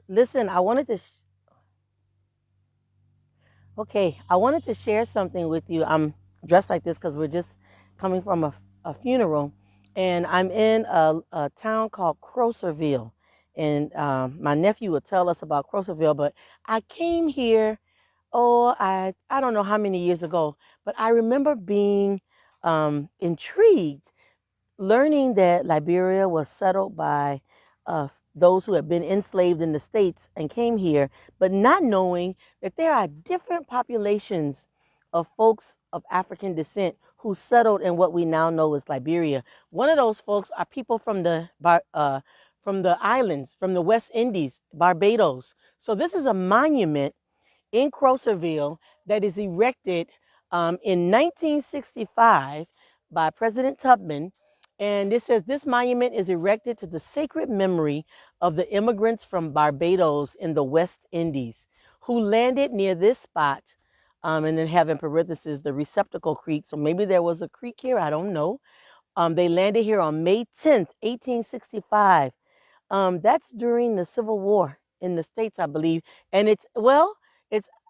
Listen, I wanted to share something with you. I'm dressed like this because we're just coming from a funeral, and I'm in a town called Croserville, and my nephew will tell us about Croserville. But I came here, I don't know how many years ago, but I remember being intrigued learning that Liberia was settled by those who had been enslaved in the States and came here, but not knowing that there are different populations of folks of African descent who settled in what we now know as Liberia. One of those folks are people from from the islands, from the West Indies, Barbados. So this is a monument in Croserville that is erected in 1965 by President Tubman. And it says this monument is erected to the sacred memory of the immigrants from Barbados in the West Indies who landed near this spot. And then have in parentheses the receptacle creek. So maybe there was a creek here, I don't know. They landed here on May 10th, 1865. That's during the Civil War in the States, I believe. And it's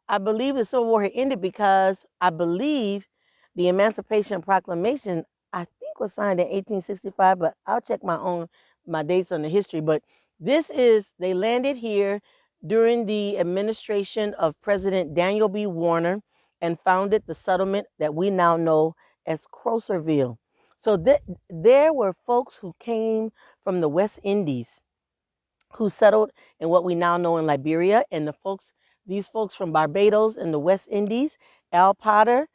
I believe the Civil War had ended because I believe the Emancipation Proclamation, I think, was signed in 1865, but I'll check my dates on the history. But they landed here during the administration of President Daniel B. Warner and founded the settlement that we now know as Croserville. So there were folks who came from the West Indies who settled in what we now know in Liberia, and these folks from Barbados and the West Indies, Al Potter,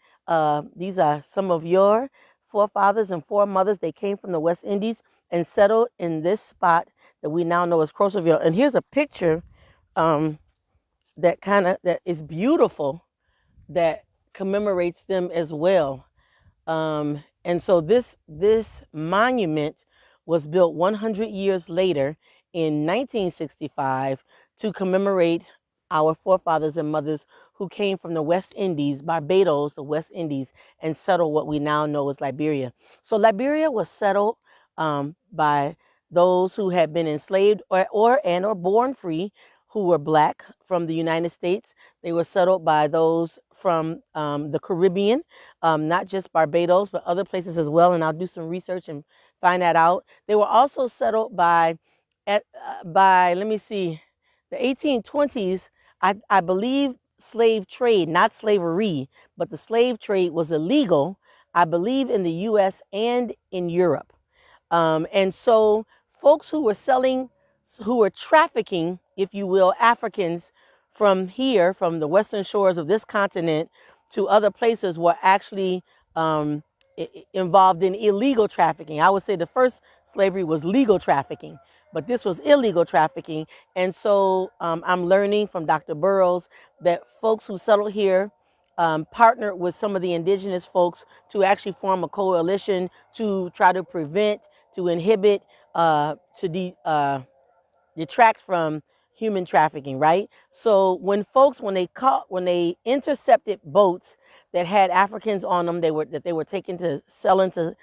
these are some of your forefathers and foremothers. They came from the West Indies and settled in this spot that we now know as Croserville. And here's a picture um, that is beautiful that commemorates them as well. And so this monument was built 100 years later in 1965 to commemorate our forefathers and mothers who came from the West Indies, Barbados, the West Indies, and settled what we now know as Liberia. So Liberia was settled by those who had been enslaved or born free, who were black from the United States. They were settled by those from the Caribbean, not just Barbados, but other places as well. And I'll do some research and find that out. They were also settled by let me see, the 1820s. I believe slave trade, not slavery, but the slave trade was illegal, I believe, in the U.S. and in Europe. And so folks who were trafficking, if you will, Africans from here, from the western shores of this continent to other places were actually involved in illegal trafficking. I would say the first slavery was legal trafficking, but this was illegal trafficking. And so I'm learning from Dr. Burroughs that folks who settled here partnered with some of the indigenous folks to actually form a coalition to try to prevent, to inhibit, detract from human trafficking, right? So when they intercepted boats that had Africans on them, they were taken to sell into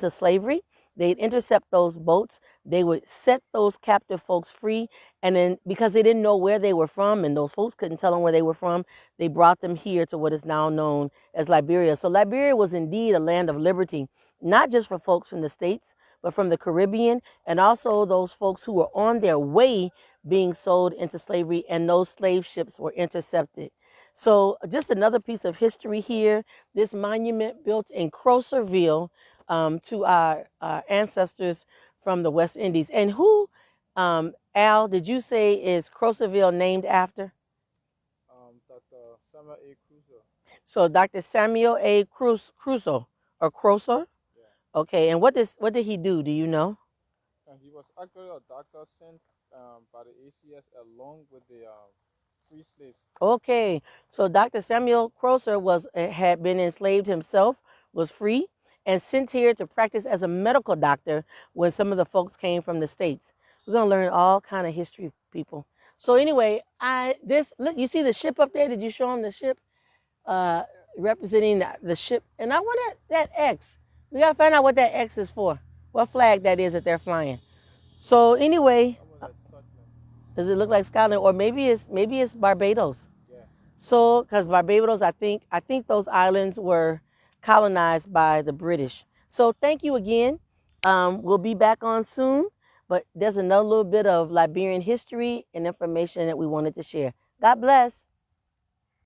slavery. They'd intercept those boats. They would set those captive folks free, and then because they didn't know where they were from, and those folks couldn't tell them where they were from, they brought them here to what is now known as Liberia. So Liberia was indeed a land of liberty, not just for folks from the States, but from the Caribbean, and also those folks who were on their way being sold into slavery, and those slave ships were intercepted. So just another piece of history here. This monument built in Croserville to our ancestors from the West Indies. And who, Al, did you say is Croserville named after? Dr. Samuel A. Crusoe. So Dr. Samuel A. Crusoe or Croser? Yeah. Okay, and what did he do? Do you know? And he was actually a doctor sent by the ACS along with the free slaves. Okay, so Dr. Samuel Croser had been enslaved himself, was free, and sent here to practice as a medical doctor when some of the folks came from the States. We're gonna learn all kind of history, people. So anyway, look, you see the ship up there? Did you show them the ship? Uh, Representing the ship, and I want that X. We gotta find out what that X is for. What flag that is that they're flying. So anyway, That was at Scotland. Does it look like Scotland, or maybe it's Barbados? Yeah. So, because Barbados, I think those islands were colonized by the British. So, thank you again. We'll be back on soon, but there's another little bit of Liberian history and information that we wanted to share. God bless.